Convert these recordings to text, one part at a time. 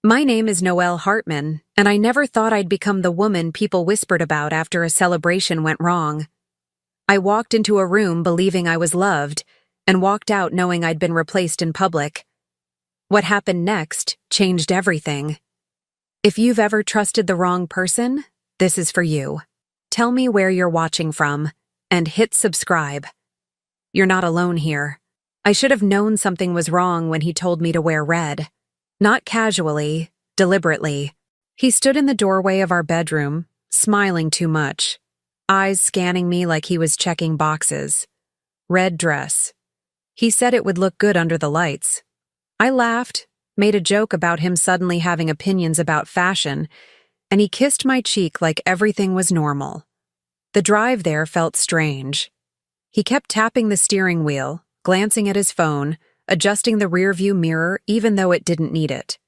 My name is Noelle Hartman, and I never thought I'd become the woman people whispered about after a celebration went wrong. I walked into a room believing I was loved, and walked out knowing I'd been replaced in public. What happened next changed everything. If you've ever trusted the wrong person, this is for you. Tell me where you're watching from, and hit subscribe. You're not alone here. I should have known something was wrong when he told me to wear red. Not casually, deliberately. He stood in the doorway of our bedroom, smiling too much, eyes scanning me like he was checking boxes. Red dress. He said it would look good under the lights. I laughed, made a joke about him suddenly having opinions about fashion, and he kissed my cheek like everything was normal. The drive there felt strange. He kept tapping the steering wheel, glancing at his phone, adjusting the rearview mirror even though it didn't need it.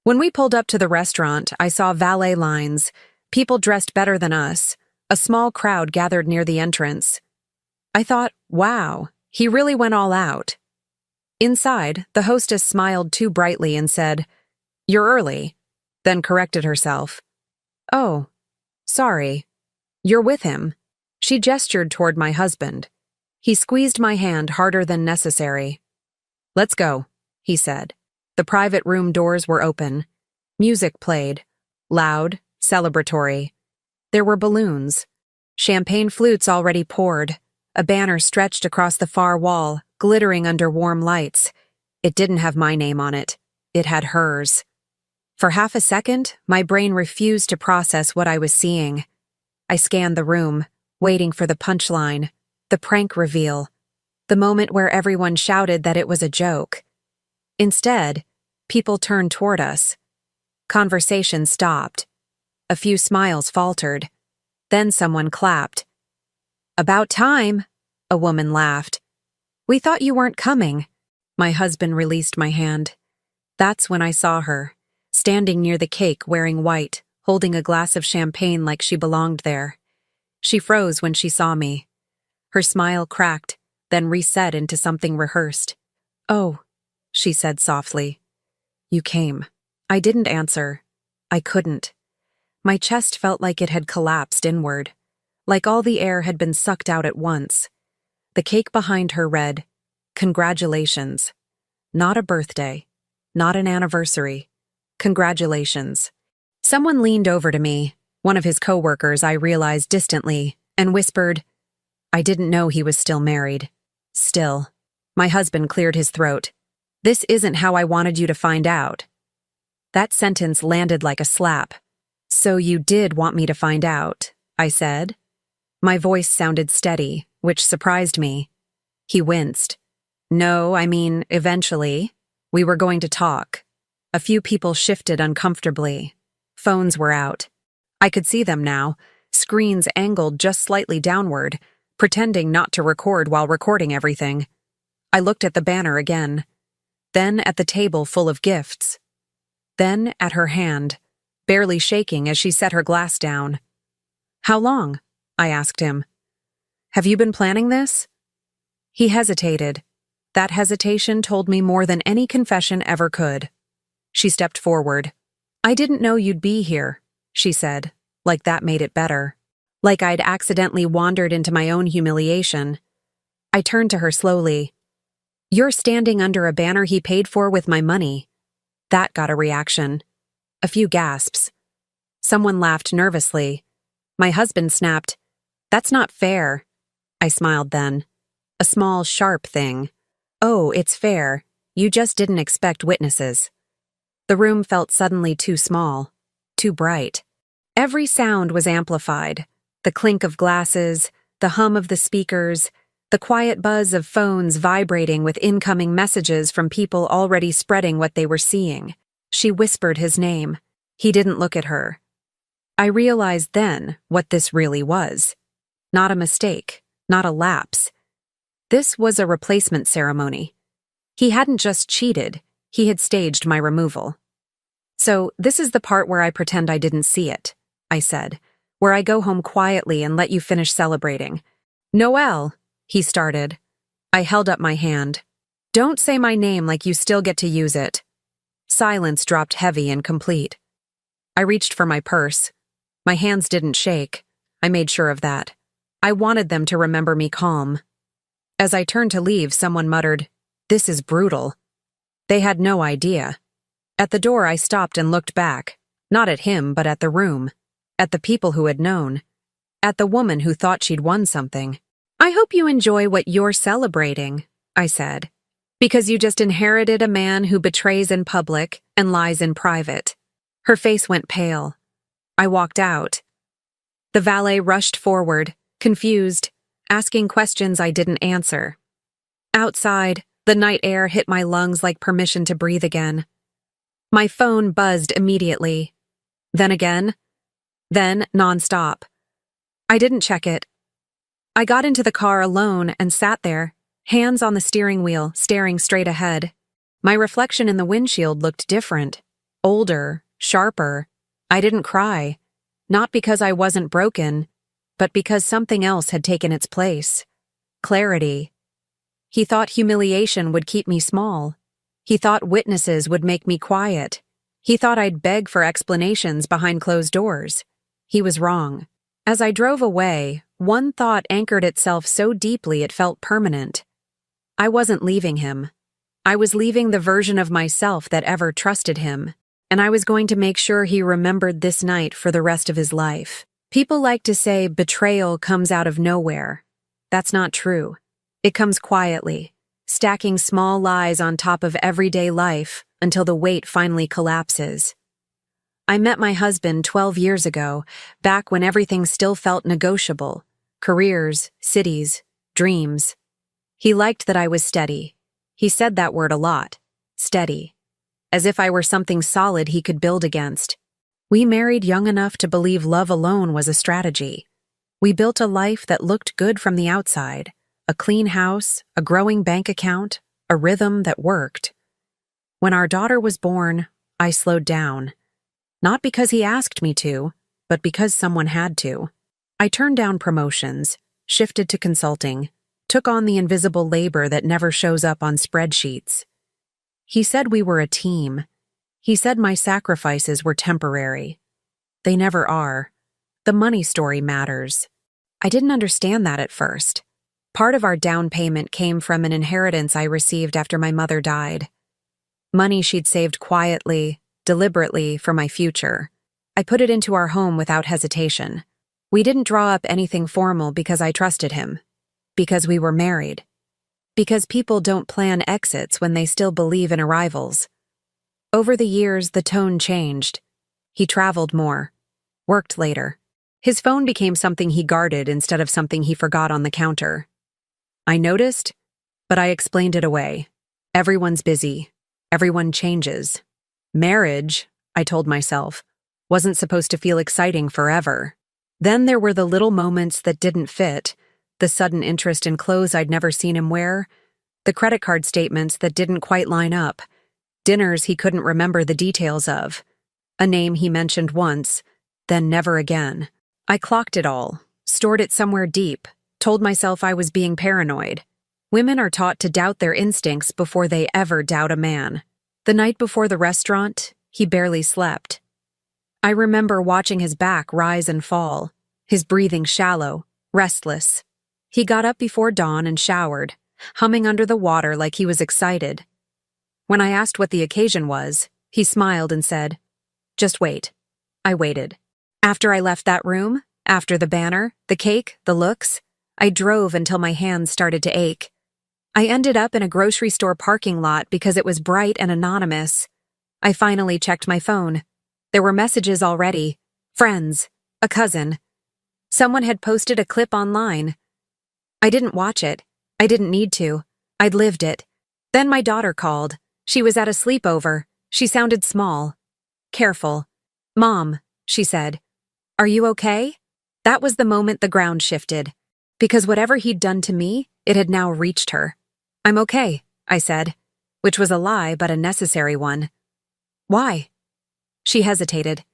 When we pulled up to the restaurant, I saw valet lines, people dressed better than us, a small crowd gathered near the entrance. I thought, wow, he really went all out. Inside, the hostess smiled too brightly and said, "You're early," then corrected herself. "Oh, sorry. You're with him." She gestured toward my husband. He squeezed my hand harder than necessary. "Let's go," he said. The private room doors were open. Music played. Loud, celebratory. There were balloons. Champagne flutes already poured. A banner stretched across the far wall, glittering under warm lights. It didn't have my name on it. It had hers. For half a second, my brain refused to process what I was seeing. I scanned the room, waiting for the punchline, the prank reveal, the moment where everyone shouted that it was a joke. Instead, people turned toward us. Conversation stopped. A few smiles faltered. Then someone clapped. "About time," a woman laughed. "We thought you weren't coming." My husband released my hand. That's when I saw her, standing near the cake wearing white, holding a glass of champagne like she belonged there. She froze when she saw me. Her smile cracked, then reset into something rehearsed. "Oh," she said softly. "You came." I didn't answer. I couldn't. My chest felt like it had collapsed inward, like all the air had been sucked out at once. The cake behind her read, "Congratulations." Not a birthday. Not an anniversary. Congratulations. Someone leaned over to me, one of his coworkers I realized distantly, and whispered, "I didn't know he was still married." Still. My husband cleared his throat. "This isn't how I wanted you to find out." That sentence landed like a slap. "So you did want me to find out," I said. My voice sounded steady, which surprised me. He winced. "No, I mean, eventually. We were going to talk." A few people shifted uncomfortably. Phones were out. I could see them now, screens angled just slightly downward, pretending not to record while recording everything. I looked at the banner again. Then at the table full of gifts. Then at her hand, barely shaking as she set her glass down. "How long?" I asked him. "Have you been planning this?" He hesitated. That hesitation told me more than any confession ever could. She stepped forward. "I didn't know you'd be here," she said, like that made it better. Like I'd accidentally wandered into my own humiliation. I turned to her slowly. "You're standing under a banner he paid for with my money." That got a reaction. A few gasps. Someone laughed nervously. My husband snapped, "That's not fair." I smiled then. A small, sharp thing. "Oh, it's fair. You just didn't expect witnesses." The room felt suddenly too small, too bright. Every sound was amplified. The clink of glasses, the hum of the speakers, the quiet buzz of phones vibrating with incoming messages from people already spreading what they were seeing. She whispered his name. He didn't look at her. I realized then what this really was. Not a mistake, not a lapse. This was a replacement ceremony. He hadn't just cheated, he had staged my removal. "So this is the part where I pretend I didn't see it," I said, "where I go home quietly and let you finish celebrating." "Noelle," he started. I held up my hand. "Don't say my name like you still get to use it." Silence dropped heavy and complete. I reached for my purse. My hands didn't shake. I made sure of that. I wanted them to remember me calm. As I turned to leave, someone muttered, "This is brutal." They had no idea. At the door, I stopped and looked back, not at him, but at the room, at the people who had known, at the woman who thought she'd won something. "I hope you enjoy what you're celebrating," I said, "because you just inherited a man who betrays in public and lies in private." Her face went pale. I walked out. The valet rushed forward, confused, asking questions I didn't answer. Outside, the night air hit my lungs like permission to breathe again. My phone buzzed immediately. Then again. Then nonstop. I didn't check it. I got into the car alone and sat there, hands on the steering wheel, staring straight ahead. My reflection in the windshield looked different, older, sharper. I didn't cry, not because I wasn't broken, but because something else had taken its place. Clarity. He thought humiliation would keep me small. He thought witnesses would make me quiet. He thought I'd beg for explanations behind closed doors. He was wrong. As I drove away, one thought anchored itself so deeply it felt permanent. I wasn't leaving him. I was leaving the version of myself that ever trusted him, and I was going to make sure he remembered this night for the rest of his life. People like to say betrayal comes out of nowhere. That's not true. It comes quietly, stacking small lies on top of everyday life until the weight finally collapses. I met my husband 12 years ago, back when everything still felt negotiable. Careers, cities, dreams. He liked that I was steady. He said that word a lot. Steady. As if I were something solid he could build against. We married young enough to believe love alone was a strategy. We built a life that looked good from the outside. A clean house, a growing bank account, a rhythm that worked. When our daughter was born, I slowed down. Not because he asked me to, but because someone had to. I turned down promotions, shifted to consulting, took on the invisible labor that never shows up on spreadsheets. He said we were a team. He said my sacrifices were temporary. They never are. The money story matters. I didn't understand that at first. Part of our down payment came from an inheritance I received after my mother died. Money she'd saved quietly, deliberately for my future. I put it into our home without hesitation. We didn't draw up anything formal because I trusted him. Because we were married. Because people don't plan exits when they still believe in arrivals. Over the years, the tone changed. He traveled more. Worked later. His phone became something he guarded instead of something he forgot on the counter. I noticed, but I explained it away. Everyone's busy. Everyone changes. Marriage, I told myself, wasn't supposed to feel exciting forever. Then there were the little moments that didn't fit, the sudden interest in clothes I'd never seen him wear, the credit card statements that didn't quite line up, dinners he couldn't remember the details of, a name he mentioned once, then never again. I clocked it all, stored it somewhere deep, told myself I was being paranoid. Women are taught to doubt their instincts before they ever doubt a man. The night before the restaurant, he barely slept. I remember watching his back rise and fall, his breathing shallow, restless. He got up before dawn and showered, humming under the water like he was excited. When I asked what the occasion was, he smiled and said, "Just wait." I waited. After I left that room, after the banner, the cake, the looks, I drove until my hands started to ache. I ended up in a grocery store parking lot because it was bright and anonymous. I finally checked my phone. There were messages already. Friends. A cousin. Someone had posted a clip online. I didn't watch it. I didn't need to. I'd lived it. Then my daughter called. She was at a sleepover. She sounded small. Careful. "Mom," she said. "Are you okay?" That was the moment the ground shifted. Because whatever he'd done to me, it had now reached her. "I'm okay," I said, which was a lie but a necessary one. "Why?" She hesitated.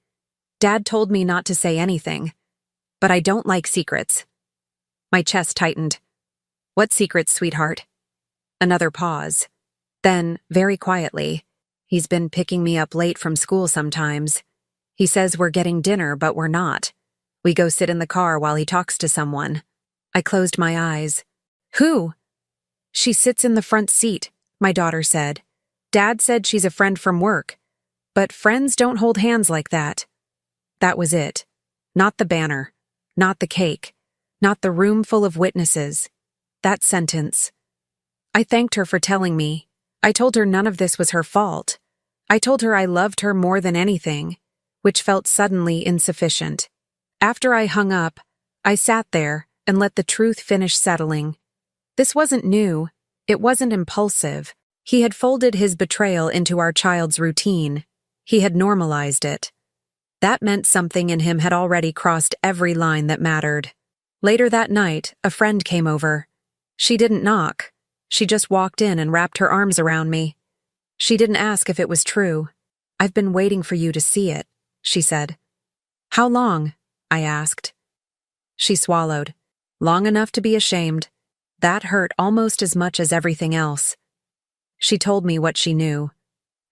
"Dad told me not to say anything. But I don't like secrets." My chest tightened. "What secrets, sweetheart?" Another pause. Then, very quietly, He's been picking me up late from school sometimes. He says we're getting dinner, but we're not. We go sit in the car while he talks to someone. I closed my eyes. Who? She sits in the front seat, my daughter said. Dad said she's a friend from work. But friends don't hold hands like that. That was it. Not the banner. Not the cake. Not the room full of witnesses. That sentence. I thanked her for telling me. I told her none of this was her fault. I told her I loved her more than anything, which felt suddenly insufficient. After I hung up, I sat there and let the truth finish settling. This wasn't new. It wasn't impulsive. He had folded his betrayal into our child's routine. He had normalized it. That meant something in him had already crossed every line that mattered. Later that night, a friend came over. She didn't knock. She just walked in and wrapped her arms around me. She didn't ask if it was true. I've been waiting for you to see it, she said. How long? I asked. She swallowed. Long enough to be ashamed. That hurt almost as much as everything else. She told me what she knew.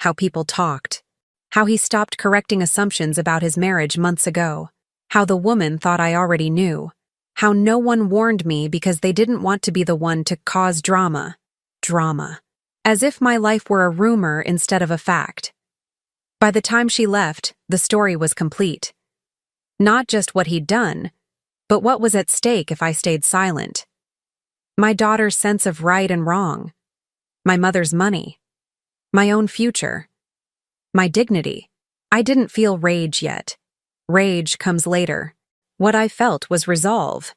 How people talked. How he stopped correcting assumptions about his marriage months ago. How the woman thought I already knew. How no one warned me because they didn't want to be the one to cause drama. Drama. As if my life were a rumor instead of a fact. By the time she left, the story was complete. Not just what he'd done, but what was at stake if I stayed silent. My daughter's sense of right and wrong. My mother's money. My own future. My dignity. I didn't feel rage yet. Rage comes later. What I felt was resolve.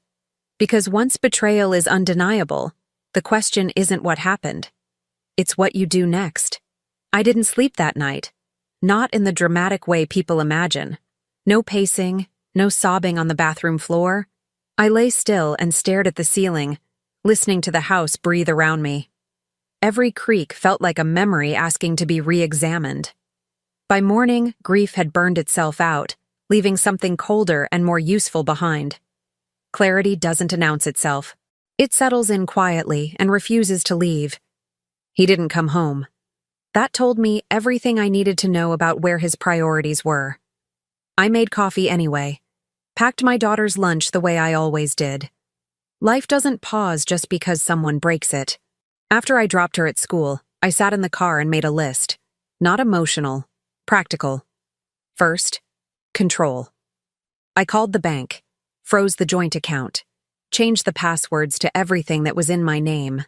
Because once betrayal is undeniable, the question isn't what happened. It's what you do next. I didn't sleep that night. Not in the dramatic way people imagine. No pacing, no sobbing on the bathroom floor. I lay still and stared at the ceiling, listening to the house breathe around me. Every creak felt like a memory asking to be re-examined. By morning, grief had burned itself out, leaving something colder and more useful behind. Clarity doesn't announce itself. It settles in quietly and refuses to leave. He didn't come home. That told me everything I needed to know about where his priorities were. I made coffee anyway. Packed my daughter's lunch the way I always did. Life doesn't pause just because someone breaks it. After I dropped her at school, I sat in the car and made a list. Not emotional, practical. First, control. I called the bank, froze the joint account, changed the passwords to everything that was in my name.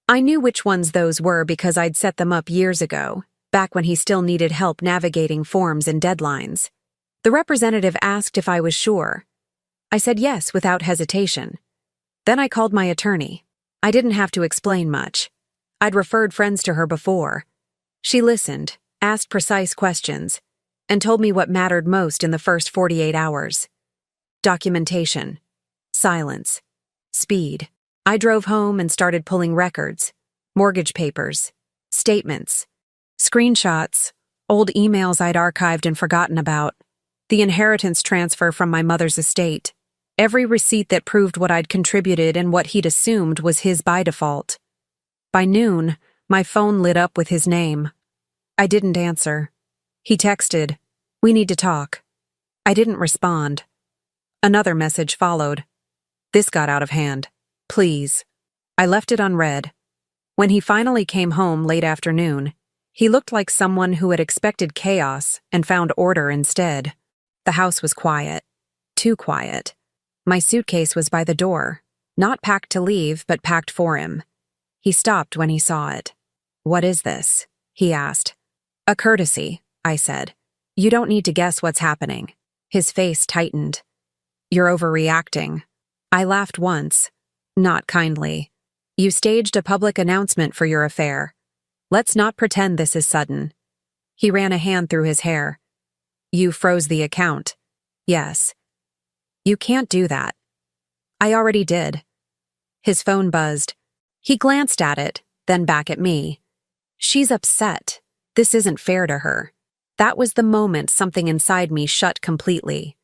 I knew which ones those were because I'd set them up years ago, back when he still needed help navigating forms and deadlines. The representative asked if I was sure. I said yes without hesitation. Then I called my attorney. I didn't have to explain much. I'd referred friends to her before. She listened, asked precise questions, and told me what mattered most in the first 48 hours. Documentation. Silence. Speed. I drove home and started pulling records, mortgage papers, statements, screenshots, old emails I'd archived and forgotten about, the inheritance transfer from my mother's estate, every receipt that proved what I'd contributed and what he'd assumed was his by default. By noon, my phone lit up with his name. I didn't answer. He texted, "We need to talk." I didn't respond. Another message followed. This got out of hand. Please. I left it unread. When he finally came home late afternoon, he looked like someone who had expected chaos and found order instead. The house was quiet. Too quiet. My suitcase was by the door, not packed to leave, but packed for him. He stopped when he saw it. "What is this?" he asked. "A courtesy," I said. "You don't need to guess what's happening." His face tightened. "You're overreacting." I laughed once. Not kindly. "You staged a public announcement for your affair. Let's not pretend this is sudden." He ran a hand through his hair. "You froze the account." "Yes." "You can't do that." "I already did." His phone buzzed. He glanced at it, then back at me. "She's upset. This isn't fair to her." That was the moment something inside me shut completely.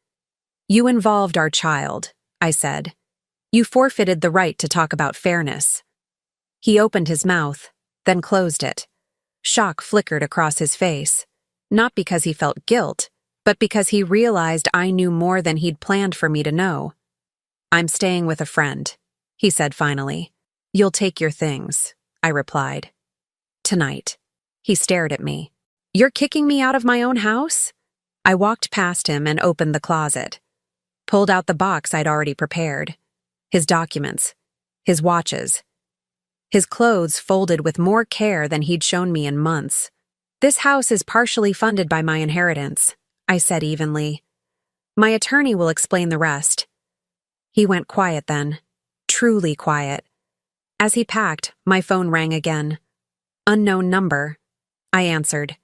"You involved our child," I said. "You forfeited the right to talk about fairness." He opened his mouth, then closed it. Shock flickered across his face, not because he felt guilt, but because he realized I knew more than he'd planned for me to know. "I'm staying with a friend," he said finally. "You'll take your things," I replied. "Tonight." He stared at me. "You're kicking me out of my own house?" I walked past him and opened the closet, pulled out the box I'd already prepared. His documents, his watches, his clothes folded with more care than he'd shown me in months. "This house is partially funded by my inheritance," I said evenly. "My attorney will explain the rest." He went quiet then, truly quiet. As he packed, my phone rang again. "Unknown number." I answered.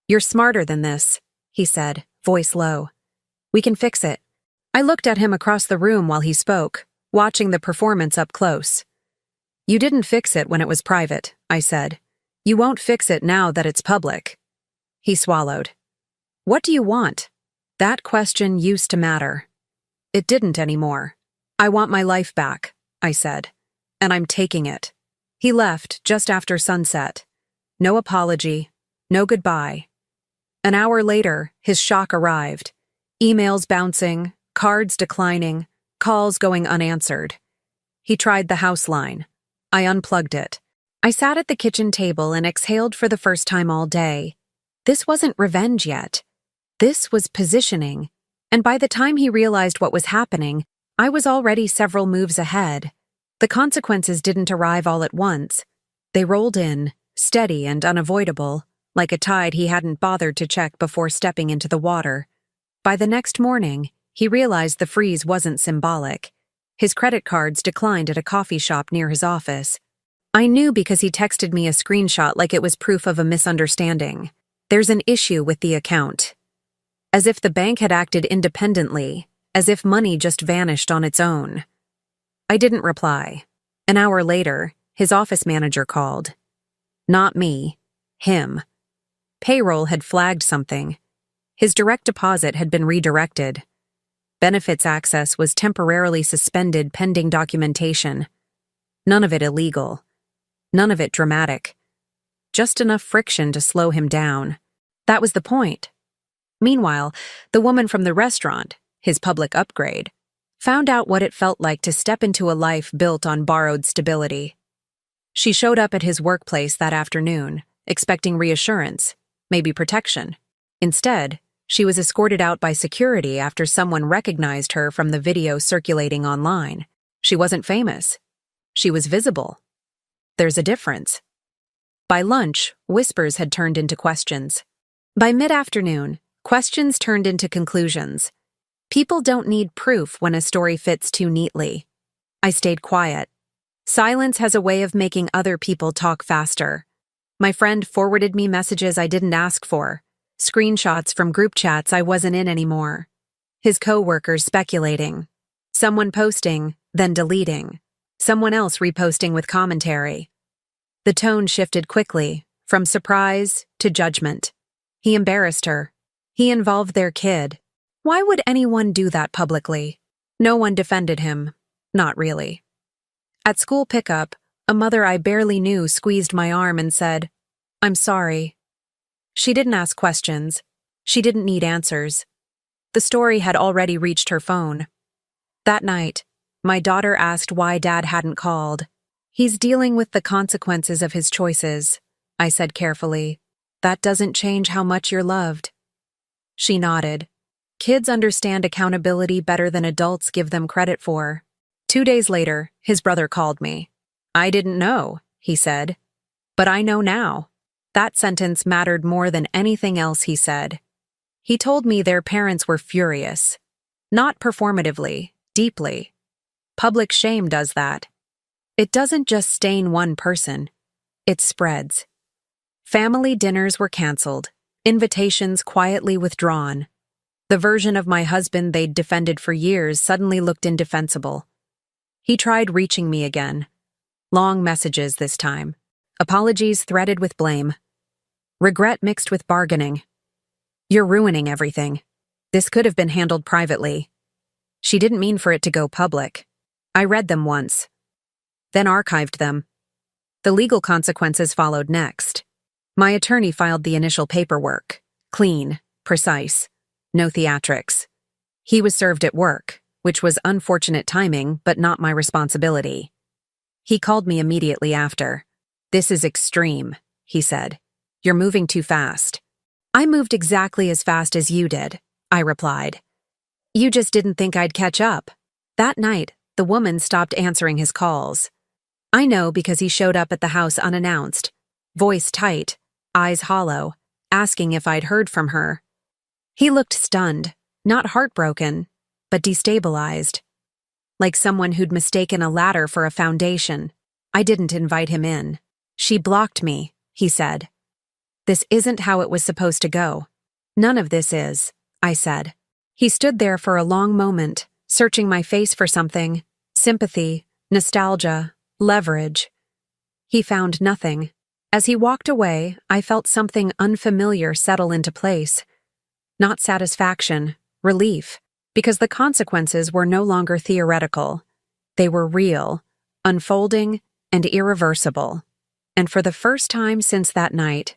"You're smarter than this," he said, voice low. "We can fix it." I looked at him across the room while he spoke, watching the performance up close. "You didn't fix it when it was private," I said. "You won't fix it now that it's public." He swallowed. "What do you want?" That question used to matter. It didn't anymore. "I want my life back," I said, "and I'm taking it." He left just after sunset. No apology, no goodbye. An hour later, his shock arrived. Emails bouncing, cards declining, calls going unanswered. He tried the house line. I unplugged it. I sat at the kitchen table and exhaled for the first time all day. This wasn't revenge yet. This was positioning. And by the time he realized what was happening, I was already several moves ahead. The consequences didn't arrive all at once. They rolled in, steady and unavoidable, like a tide he hadn't bothered to check before stepping into the water. By the next morning, he realized the freeze wasn't symbolic. His credit cards declined at a coffee shop near his office. I knew because he texted me a screenshot like it was proof of a misunderstanding. "There's an issue with the account." As if the bank had acted independently, as if money just vanished on its own. I didn't reply. An hour later, his office manager called. Not me. Him. Payroll had flagged something. His direct deposit had been redirected. Benefits access was temporarily suspended pending documentation. None of it illegal. None of it dramatic. Just enough friction to slow him down. That was the point. Meanwhile, the woman from the restaurant, his public upgrade, found out what it felt like to step into a life built on borrowed stability. She showed up at his workplace that afternoon, expecting reassurance, maybe protection. Instead, she was escorted out by security after someone recognized her from the video circulating online. She wasn't famous. She was visible. There's a difference. By lunch, whispers had turned into questions. By mid-afternoon, questions turned into conclusions. People don't need proof when a story fits too neatly. I stayed quiet. Silence has a way of making other people talk faster. My friend forwarded me messages I didn't ask for, screenshots from group chats I wasn't in anymore. His coworkers speculating. Someone posting, then deleting. Someone else reposting with commentary. The tone shifted quickly, from surprise to judgment. He embarrassed her. He involved their kid. Why would anyone do that publicly? No one defended him. Not really. At school pickup, a mother I barely knew squeezed my arm and said, "I'm sorry." She didn't ask questions. She didn't need answers. The story had already reached her phone. That night, my daughter asked why Dad hadn't called. "He's dealing with the consequences of his choices," I said carefully. "That doesn't change how much you're loved." She nodded. Kids understand accountability better than adults give them credit for. 2 days later, his brother called me. "I didn't know," he said. "But I know now." That sentence mattered more than anything else he said. He told me their parents were furious. Not performatively, deeply. Public shame does that. It doesn't just stain one person. It spreads. Family dinners were canceled, invitations quietly withdrawn. The version of my husband they'd defended for years suddenly looked indefensible. He tried reaching me again. Long messages this time. Apologies threaded with blame. Regret mixed with bargaining. "You're ruining everything. This could have been handled privately." She didn't mean for it to go public. I read them once, then archived them. The legal consequences followed next. My attorney filed the initial paperwork. Clean, precise, no theatrics. He was served at work, which was unfortunate timing but not my responsibility. He called me immediately after. "This is extreme," he said. "You're moving too fast." "I moved exactly as fast as you did," I replied. "You just didn't think I'd catch up." That night, the woman stopped answering his calls. I know because he showed up at the house unannounced, voice tight, eyes hollow, asking if I'd heard from her. He looked stunned, not heartbroken, but destabilized. Like someone who'd mistaken a ladder for a foundation. I didn't invite him in. "She blocked me," he said. "This isn't how it was supposed to go." "None of this is," I said. He stood there for a long moment, searching my face for something. Sympathy, nostalgia, leverage. He found nothing. As he walked away, I felt something unfamiliar settle into place. Not satisfaction, relief, because the consequences were no longer theoretical. They were real, unfolding, and irreversible. And for the first time since that night,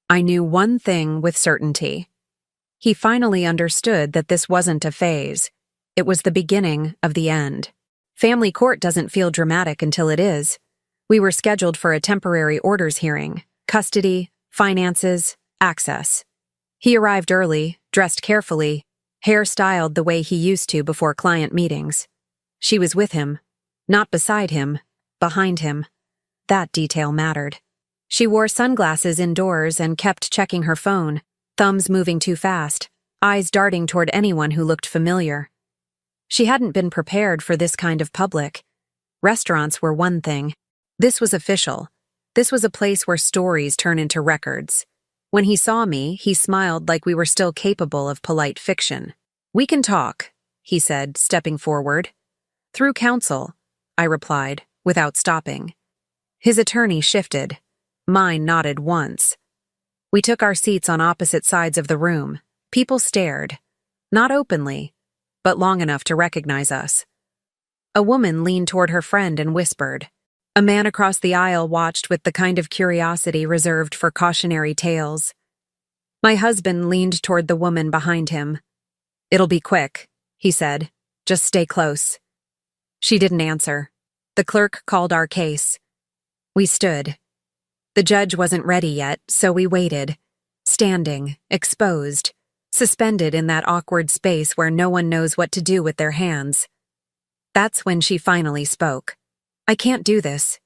I knew one thing with certainty. He finally understood that this wasn't a phase. It was the beginning of the end. Family court doesn't feel dramatic until it is. We were scheduled for a temporary orders hearing, custody, finances, access. He arrived early, dressed carefully, hair styled the way he used to before client meetings. She was with him, not beside him, behind him. That detail mattered. She wore sunglasses indoors and kept checking her phone, thumbs moving too fast, eyes darting toward anyone who looked familiar. She hadn't been prepared for this kind of public. Restaurants were one thing. This was official. This was a place where stories turn into records. When he saw me, he smiled like we were still capable of polite fiction. "We can talk," he said, stepping forward. "Through counsel," I replied, without stopping. His attorney shifted. Mine nodded once. We took our seats on opposite sides of the room. People stared. Not openly, but long enough to recognize us. A woman leaned toward her friend and whispered. A man across the aisle watched with the kind of curiosity reserved for cautionary tales. My husband leaned toward the woman behind him. "It'll be quick," he said. "Just stay close." She didn't answer. The clerk called our case. We stood. The judge wasn't ready yet, so we waited, standing, exposed, suspended in that awkward space where no one knows what to do with their hands. That's when she finally spoke. "I can't do this,"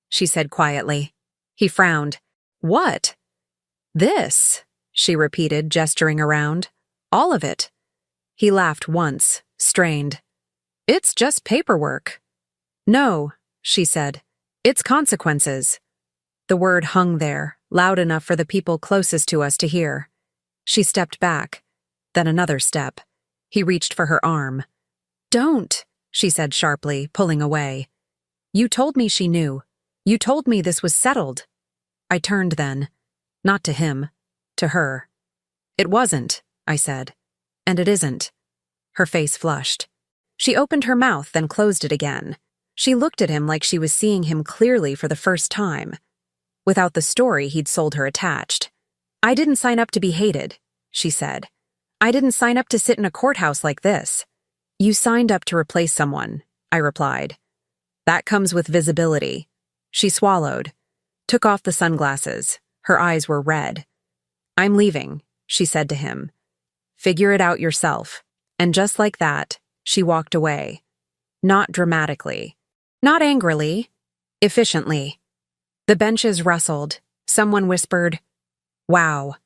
she said quietly. He frowned. "What?" "This," she repeated, gesturing around. "All of it." He laughed once, strained. "It's just paperwork." "No," she said. "It's consequences." The word hung there, loud enough for the people closest to us to hear. She stepped back, then another step. He reached for her arm. "Don't," she said sharply, pulling away. "You told me she knew. You told me this was settled." I turned then, not to him, to her. "It wasn't," I said. "And it isn't." Her face flushed. She opened her mouth, then closed it again. She looked at him like she was seeing him clearly for the first time. Without the story he'd sold her attached. "I didn't sign up to be hated," she said. "I didn't sign up to sit in a courthouse like this." "You signed up to replace someone," I replied. "That comes with visibility." She swallowed, took off the sunglasses. Her eyes were red. "I'm leaving," she said to him. "Figure it out yourself." And just like that, she walked away. Not dramatically. Not angrily. Efficiently. The benches rustled. Someone whispered, "Wow."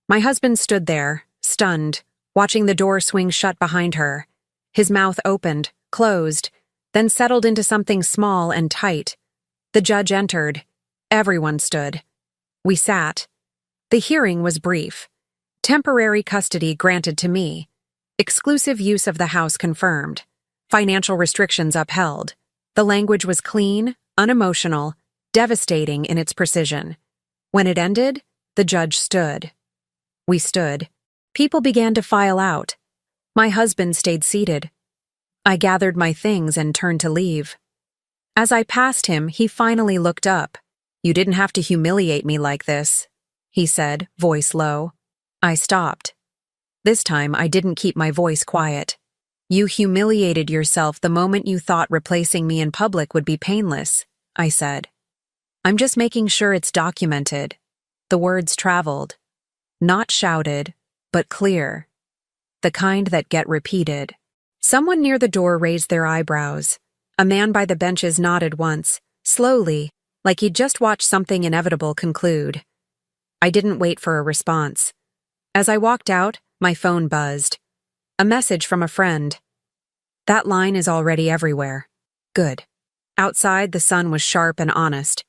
My husband stood there, stunned, watching the door swing shut behind her. His mouth opened, closed, then settled into something small and tight. The judge entered. Everyone stood. We sat. The hearing was brief. Temporary custody granted to me. Exclusive use of the house confirmed. Financial restrictions upheld. The language was clean, unemotional, devastating in its precision. When it ended, the judge stood. We stood. People began to file out. My husband stayed seated. I gathered my things and turned to leave. As I passed him, he finally looked up. "You didn't have to humiliate me like this." he said, voice low. I stopped. This time I didn't keep my voice quiet. You humiliated yourself the moment you thought replacing me in public would be painless, I said. I'm just making sure it's documented. The words traveled. Not shouted, but clear. The kind that get repeated. Someone near the door raised their eyebrows. A man by the benches nodded once, slowly, like he'd just watched something inevitable conclude. I didn't wait for a response. As I walked out, my phone buzzed. A message from a friend. That line is already everywhere. Good. Outside, the sun was sharp and honest.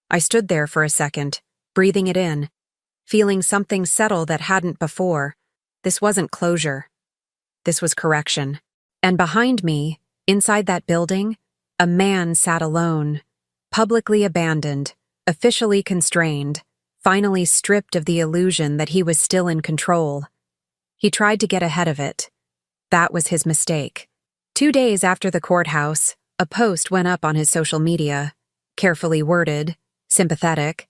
I stood there for a second, breathing it in, feeling something settle that hadn't before. This wasn't closure. This was correction. And behind me, inside that building, a man sat alone, publicly abandoned, officially constrained, finally stripped of the illusion that he was still in control. He tried to get ahead of it. That was his mistake. 2 days after the courthouse, a post went up on his social media, carefully worded, sympathetic,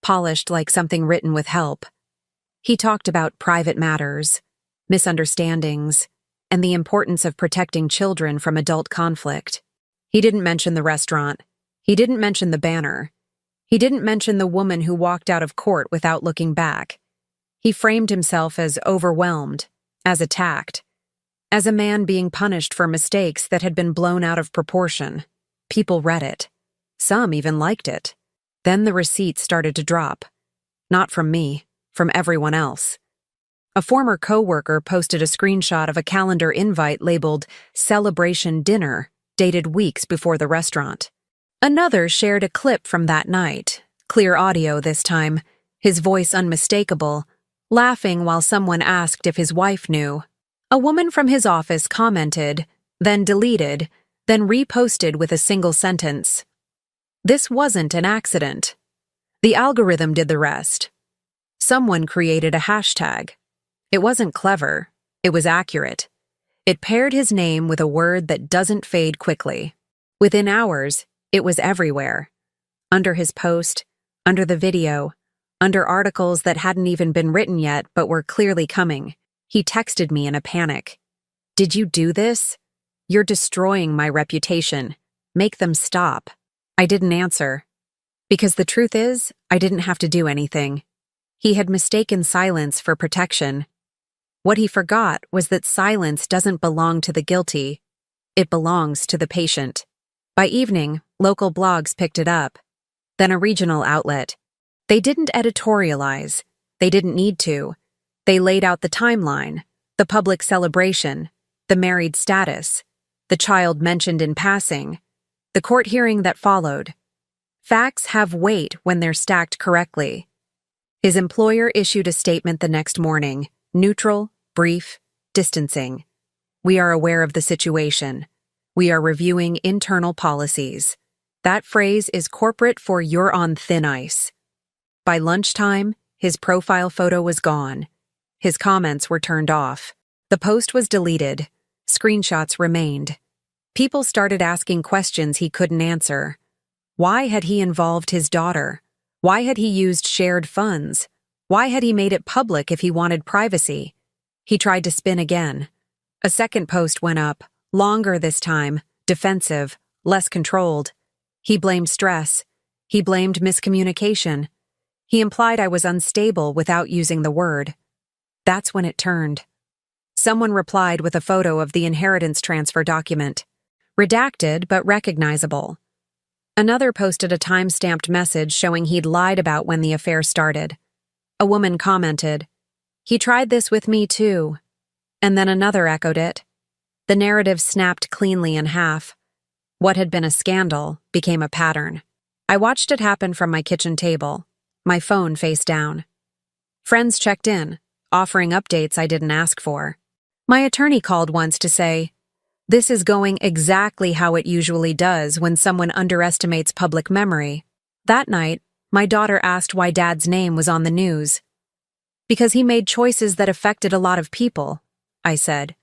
polished like something written with help. He talked about private matters, misunderstandings, and the importance of protecting children from adult conflict. He didn't mention the restaurant. He didn't mention the banner. He didn't mention the woman who walked out of court without looking back. He framed himself as overwhelmed, as attacked, as a man being punished for mistakes that had been blown out of proportion. People read it. Some even liked it. Then the receipts started to drop. Not from me, from everyone else. A former coworker posted a screenshot of a calendar invite labeled Celebration Dinner, dated weeks before the restaurant. Another shared a clip from that night, clear audio this time, his voice unmistakable, laughing while someone asked if his wife knew. A woman from his office commented, then deleted, then reposted with a single sentence. This wasn't an accident. The algorithm did the rest. Someone created a hashtag. It wasn't clever. It was accurate. It paired his name with a word that doesn't fade quickly. Within hours, it was everywhere. Under his post, under the video, under articles that hadn't even been written yet but were clearly coming. He texted me in a panic. Did you do this? You're destroying my reputation. Make them stop. I didn't answer. Because the truth is, I didn't have to do anything. He had mistaken silence for protection. What he forgot was that silence doesn't belong to the guilty. It belongs to the patient. By evening, local blogs picked it up. Then a regional outlet. They didn't editorialize. They didn't need to. They laid out the timeline, the public celebration, the married status, the child mentioned in passing, the court hearing that followed. Facts have weight when they're stacked correctly. His employer issued a statement the next morning, neutral, brief, distancing. We are aware of the situation. We are reviewing internal policies. That phrase is corporate for you're on thin ice. By lunchtime, his profile photo was gone. His comments were turned off. The post was deleted. Screenshots remained. People started asking questions he couldn't answer. Why had he involved his daughter? Why had he used shared funds? Why had he made it public if he wanted privacy? He tried to spin again. A second post went up, longer this time, defensive, less controlled. He blamed stress. He blamed miscommunication. He implied I was unstable without using the word. That's when it turned. Someone replied with a photo of the inheritance transfer document. Redacted but recognizable. Another posted a time-stamped message showing he'd lied about when the affair started. A woman commented, "He tried this with me too." And then another echoed it. The narrative snapped cleanly in half. What had been a scandal became a pattern. I watched it happen from my kitchen table, my phone face down. Friends checked in, offering updates I didn't ask for. My attorney called once to say, "This is going exactly how it usually does when someone underestimates public memory." That night, my daughter asked why Dad's name was on the news. "Because he made choices that affected a lot of people," I said.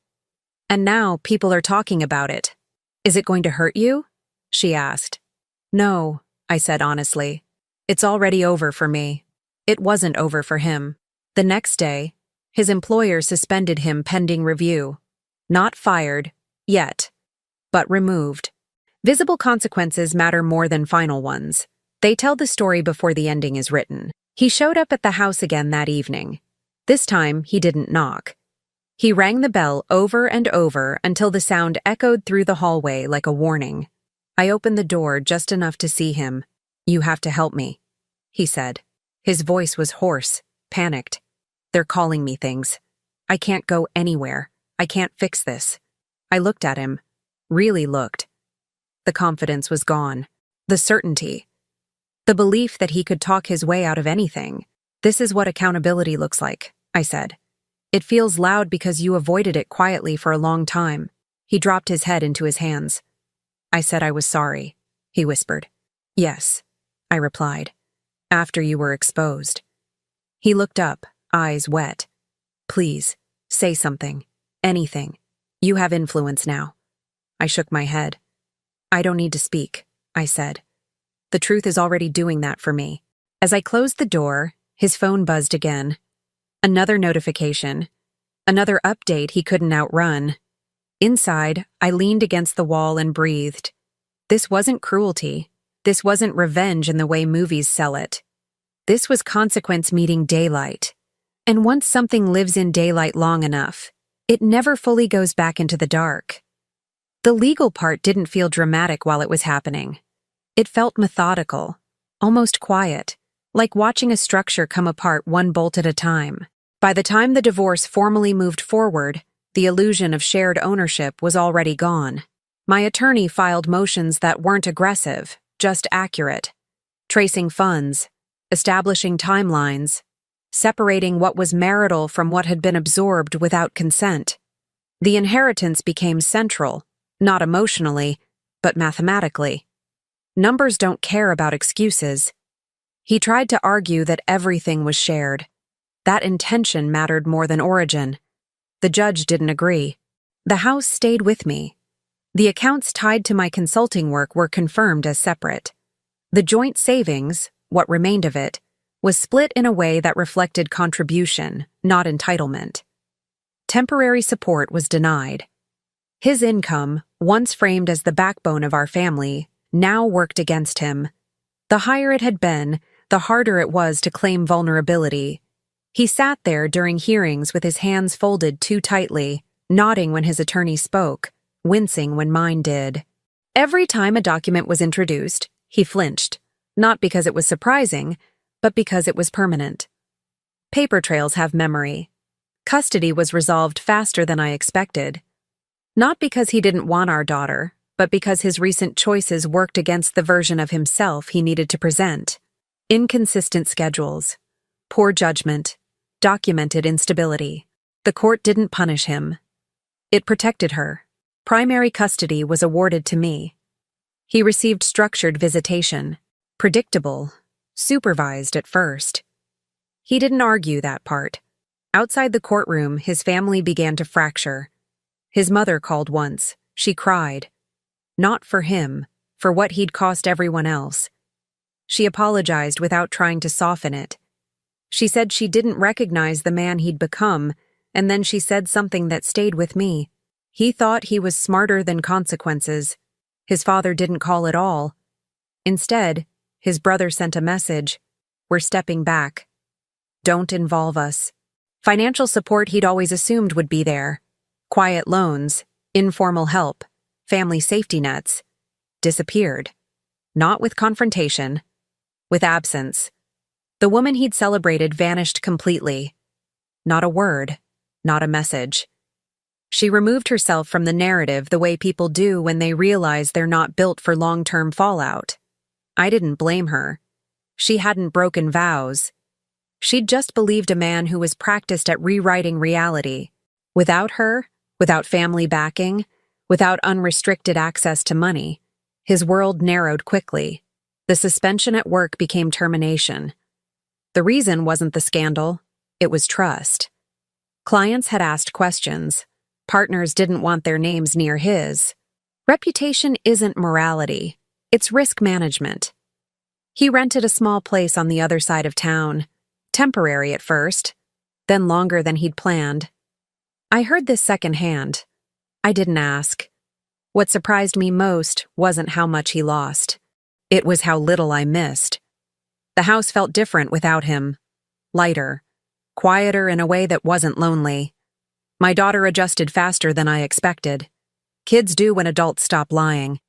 "And now people are talking about it. Is it going to hurt you?" she asked. "No," I said honestly. "It's already over for me." It wasn't over for him. The next day, his employer suspended him pending review. Not fired, yet, but removed. Visible consequences matter more than final ones. They tell the story before the ending is written. He showed up at the house again that evening. This time, he didn't knock. He rang the bell over and over until the sound echoed through the hallway like a warning. I opened the door just enough to see him. "You have to help me," he said. His voice was hoarse, panicked. "They're calling me things. I can't go anywhere. I can't fix this." I looked at him. Really looked. The confidence was gone. The certainty. The belief that he could talk his way out of anything. "This is what accountability looks like," I said. "It feels loud because you avoided it quietly for a long time." He dropped his head into his hands. "I said I was sorry," he whispered. "Yes," I replied. "After you were exposed." He looked up, eyes wet. "Please, say something. Anything. You have influence now." I shook my head. "I don't need to speak," I said. "The truth is already doing that for me." As I closed the door, his phone buzzed again. Another notification. Another update he couldn't outrun. Inside, I leaned against the wall and breathed. This wasn't cruelty. This wasn't revenge in the way movies sell it. This was consequence meeting daylight. And once something lives in daylight long enough, it never fully goes back into the dark. The legal part didn't feel dramatic while it was happening. It felt methodical, almost quiet, like watching a structure come apart one bolt at a time. By the time the divorce formally moved forward, the illusion of shared ownership was already gone. My attorney filed motions that weren't aggressive, just accurate. Tracing funds, establishing timelines, separating what was marital from what had been absorbed without consent. The inheritance became central, not emotionally, but mathematically. Numbers don't care about excuses. He tried to argue that everything was shared. That intention mattered more than origin. The judge didn't agree. The house stayed with me. The accounts tied to my consulting work were confirmed as separate. The joint savings, what remained of it, was split in a way that reflected contribution, not entitlement. Temporary support was denied. His income, once framed as the backbone of our family, now worked against him. The higher it had been, the harder it was to claim vulnerability. He sat there during hearings with his hands folded too tightly, nodding when his attorney spoke, wincing when mine did. Every time a document was introduced, he flinched, not because it was surprising, but because it was permanent. Paper trails have memory. Custody was resolved faster than I expected. Not because he didn't want our daughter, but because his recent choices worked against the version of himself he needed to present. Inconsistent schedules, poor judgment, documented instability. The court didn't punish him. It protected her. Primary custody was awarded to me. He received structured visitation, predictable, supervised at first. He didn't argue that part. Outside the courtroom, his family began to fracture. His mother called once. She cried. Not for him, for what he'd cost everyone else. She apologized without trying to soften it. She said she didn't recognize the man he'd become, and then she said something that stayed with me. He thought he was smarter than consequences. His father didn't call at all. Instead, his brother sent a message. "We're stepping back. Don't involve us." Financial support he'd always assumed would be there. Quiet loans, informal help, family safety nets. Disappeared. Not with confrontation. With absence. The woman he'd celebrated vanished completely. Not a word. Not a message. She removed herself from the narrative the way people do when they realize they're not built for long-term fallout. I didn't blame her. She hadn't broken vows. She'd just believed a man who was practiced at rewriting reality. Without her, without family backing, without unrestricted access to money, his world narrowed quickly. The suspension at work became termination. The reason wasn't the scandal, it was trust. Clients had asked questions. Partners didn't want their names near his. Reputation isn't morality, it's risk management. He rented a small place on the other side of town. Temporary at first, then longer than he'd planned. I heard this secondhand. I didn't ask. What surprised me most wasn't how much he lost. It was how little I missed. The house felt different without him. Lighter. Quieter in a way that wasn't lonely. My daughter adjusted faster than I expected. Kids do when adults stop lying.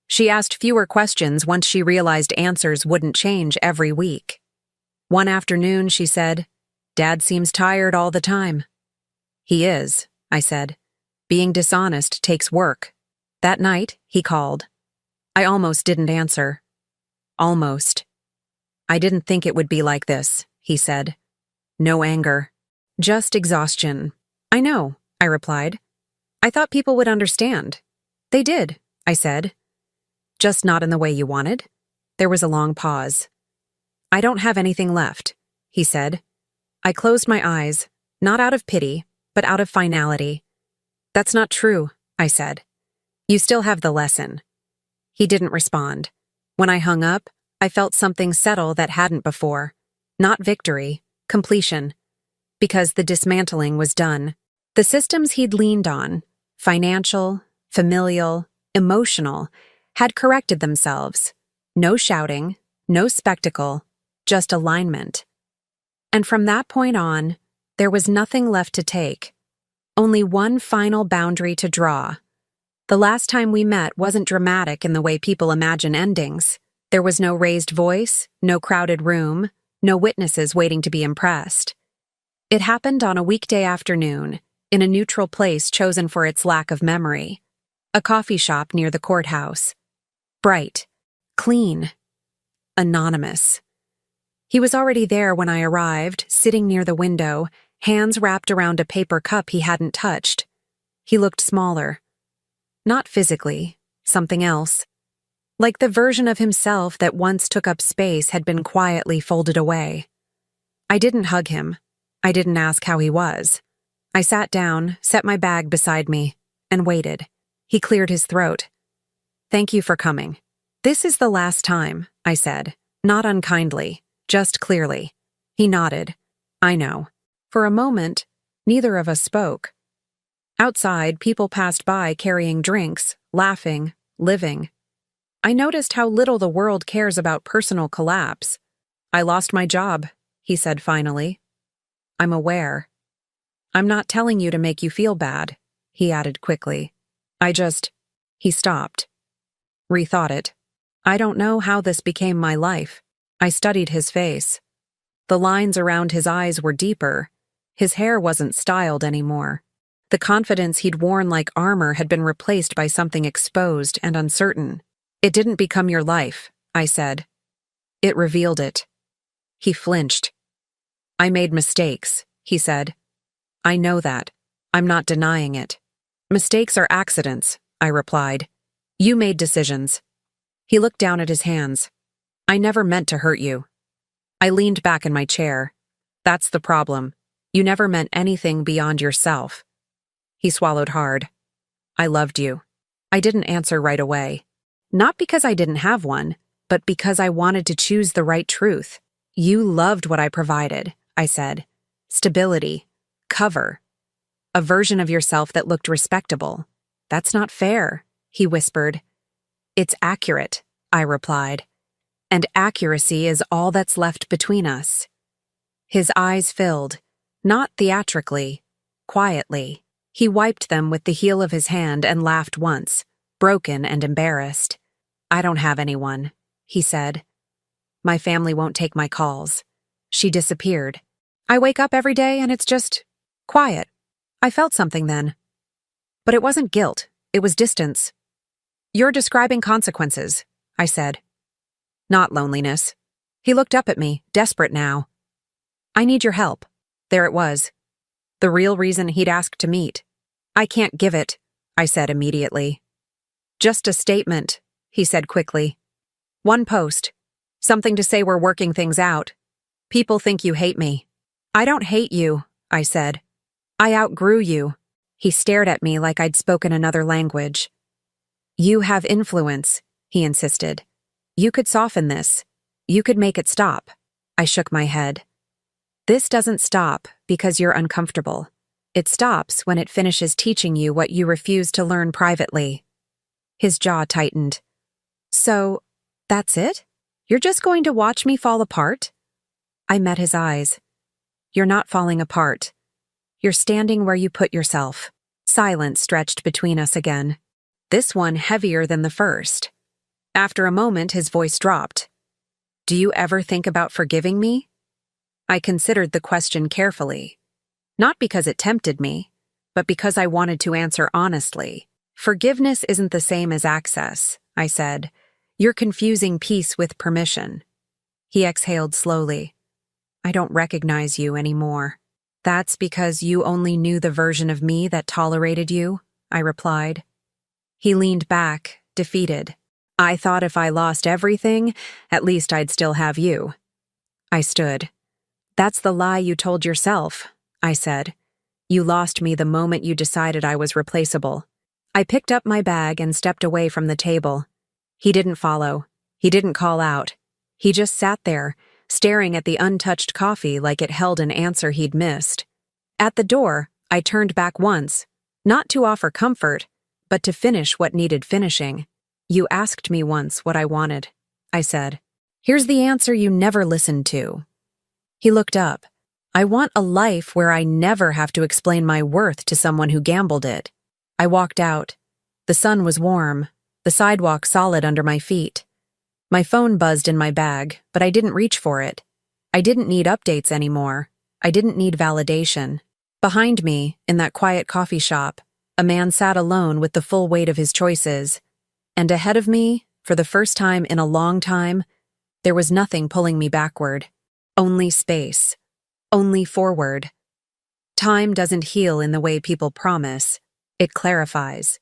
She asked fewer questions once she realized answers wouldn't change every week. One afternoon, she said, "Dad seems tired all the time." "He is," I said. "Being dishonest takes work." That night, he called. I almost didn't answer. Almost. "I didn't think it would be like this," he said. No anger. Just exhaustion. "I know," I replied. "I thought people would understand." "They did," I said. "Just not in the way you wanted." There was a long pause. "I don't have anything left," he said. I closed my eyes, not out of pity, but out of finality. "That's not true," I said. "You still have the lesson." He didn't respond. When I hung up, I felt something settle that hadn't before. Not victory, completion. Because the dismantling was done. The systems he'd leaned on, financial, familial, emotional, had corrected themselves. No shouting, no spectacle, just alignment. And from that point on, there was nothing left to take. Only one final boundary to draw. The last time we met wasn't dramatic in the way people imagine endings. There was no raised voice, no crowded room, no witnesses waiting to be impressed. It happened on a weekday afternoon, in a neutral place chosen for its lack of memory. A coffee shop near the courthouse. Bright. Clean. Anonymous. He was already there when I arrived, sitting near the window, hands wrapped around a paper cup he hadn't touched. He looked smaller. Not physically, something else. Like the version of himself that once took up space had been quietly folded away. I didn't hug him. I didn't ask how he was. I sat down, set my bag beside me, and waited. He cleared his throat. "Thank you for coming." "This is the last time," I said, not unkindly, just clearly. He nodded. "I know." For a moment, neither of us spoke. Outside, people passed by carrying drinks, laughing, living. I noticed how little the world cares about personal collapse. "I lost my job," he said finally. "I'm aware." "I'm not telling you to make you feel bad," he added quickly. He stopped. Rethought it. I don't know how this became my life. I studied his face. The lines around his eyes were deeper. His hair wasn't styled anymore. The confidence he'd worn like armor had been replaced by something exposed and uncertain. "It didn't become your life," I said. "It revealed it." He flinched. "I made mistakes," he said. "I know that. I'm not denying it." "Mistakes are accidents," I replied. "You made decisions." He looked down at his hands. "I never meant to hurt you." I leaned back in my chair. "That's the problem. You never meant anything beyond yourself." He swallowed hard. "I loved you." I didn't answer right away. Not because I didn't have one, but because I wanted to choose the right truth. "You loved what I provided," I said. "Stability. Cover. A version of yourself that looked respectable." "That's not fair," he whispered. "It's accurate," I replied. "And accuracy is all that's left between us." His eyes filled, not theatrically, quietly. He wiped them with the heel of his hand and laughed once, broken and embarrassed. "I don't have anyone," he said. "My family won't take my calls." She disappeared. I wake up every day and it's just quiet. I felt something then. But it wasn't guilt, it was distance. "You're describing consequences," I said. "Not loneliness." He looked up at me, desperate now. "I need your help." There it was. The real reason he'd asked to meet. "I can't give it," I said immediately. "Just a statement," he said quickly. "One post. Something to say we're working things out. People think you hate me." "I don't hate you," I said. "I outgrew you." He stared at me like I'd spoken another language. "You have influence," he insisted. "You could soften this. You could make it stop." I shook my head. This doesn't stop because you're uncomfortable. It stops when it finishes teaching you what you refuse to learn privately. His jaw tightened. So, that's it? You're just going to watch me fall apart? I met his eyes. You're not falling apart. You're standing where you put yourself. Silence stretched between us again. This one heavier than the first. After a moment, his voice dropped. Do you ever think about forgiving me? I considered the question carefully. Not because it tempted me, but because I wanted to answer honestly. Forgiveness isn't the same as access, I said. You're confusing peace with permission. He exhaled slowly. I don't recognize you anymore. That's because you only knew the version of me that tolerated you, I replied. He leaned back, defeated. I thought if I lost everything, at least I'd still have you. I stood. That's the lie you told yourself, I said. You lost me the moment you decided I was replaceable. I picked up my bag and stepped away from the table. He didn't follow. He didn't call out. He just sat there, staring at the untouched coffee like it held an answer he'd missed. At the door, I turned back once, not to offer comfort, but to finish what needed finishing. You asked me once what I wanted, I said. Here's the answer you never listened to. He looked up. I want a life where I never have to explain my worth to someone who gambled it. I walked out. The sun was warm, the sidewalk solid under my feet. My phone buzzed in my bag, but I didn't reach for it. I didn't need updates anymore. I didn't need validation. Behind me, in that quiet coffee shop, a man sat alone with the full weight of his choices. And ahead of me, for the first time in a long time, there was nothing pulling me backward. Only space. Only forward. Time doesn't heal in the way people promise. It clarifies.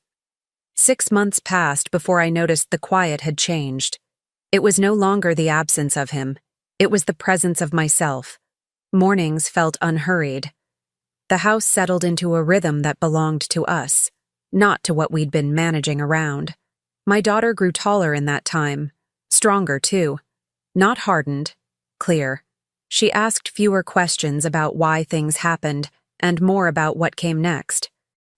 6 months passed before I noticed the quiet had changed. It was no longer the absence of him. It was the presence of myself. Mornings felt unhurried. The house settled into a rhythm that belonged to us, not to what we'd been managing around. My daughter grew taller in that time. Stronger, too. Not hardened. Clear. She asked fewer questions about why things happened and more about what came next.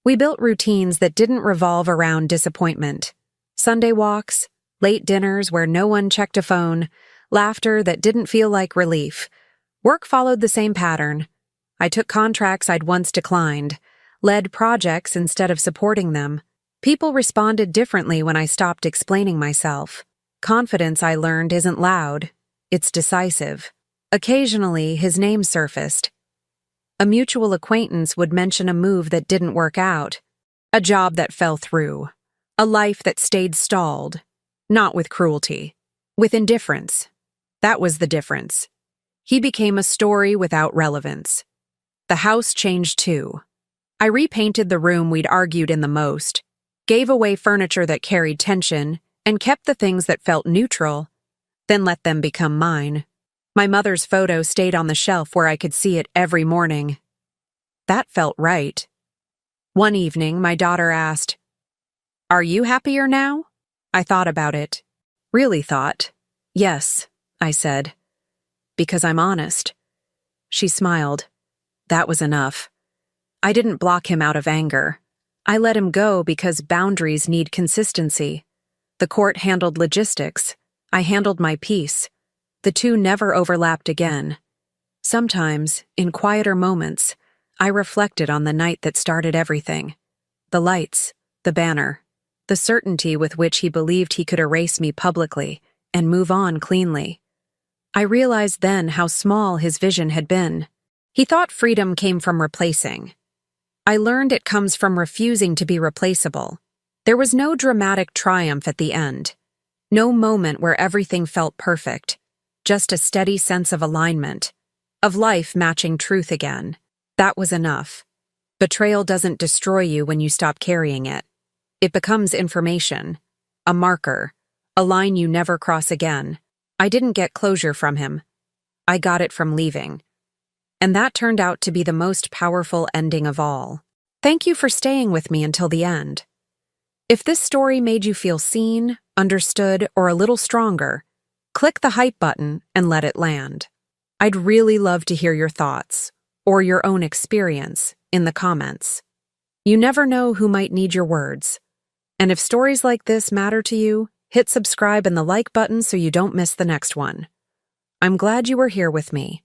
We built routines that didn't revolve around disappointment. Sunday walks, late dinners where no one checked a phone, laughter that didn't feel like relief. Work followed the same pattern. I took contracts I'd once declined, led projects instead of supporting them. People responded differently when I stopped explaining myself. Confidence, I learned, isn't loud. It's decisive. Occasionally, his name surfaced. A mutual acquaintance would mention a move that didn't work out, a job that fell through, a life that stayed stalled, not with cruelty, with indifference. That was the difference. He became a story without relevance. The house changed too. I repainted the room we'd argued in the most, gave away furniture that carried tension, and kept the things that felt neutral, then let them become mine. My mother's photo stayed on the shelf where I could see it every morning. That felt right. One evening, my daughter asked, "Are you happier now?" I thought about it. Really thought. "Yes," I said. "Because I'm honest." She smiled. That was enough. I didn't block him out of anger. I let him go because boundaries need consistency. The court handled logistics. I handled my peace. The two never overlapped again. Sometimes, in quieter moments, I reflected on the night that started everything. The lights, the banner, the certainty with which he believed he could erase me publicly and move on cleanly. I realized then how small his vision had been. He thought freedom came from replacing. I learned it comes from refusing to be replaceable. There was no dramatic triumph at the end. No moment where everything felt perfect. Just a steady sense of alignment, of life matching truth again. That was enough. Betrayal doesn't destroy you when you stop carrying it. It becomes information, a marker, a line you never cross again. I didn't get closure from him. I got it from leaving. And that turned out to be the most powerful ending of all. Thank you for staying with me until the end. If this story made you feel seen, understood, or a little stronger, click the hype button and let it land. I'd really love to hear your thoughts or your own experience in the comments. You never know who might need your words. And if stories like this matter to you, hit subscribe and the like button so you don't miss the next one. I'm glad you were here with me.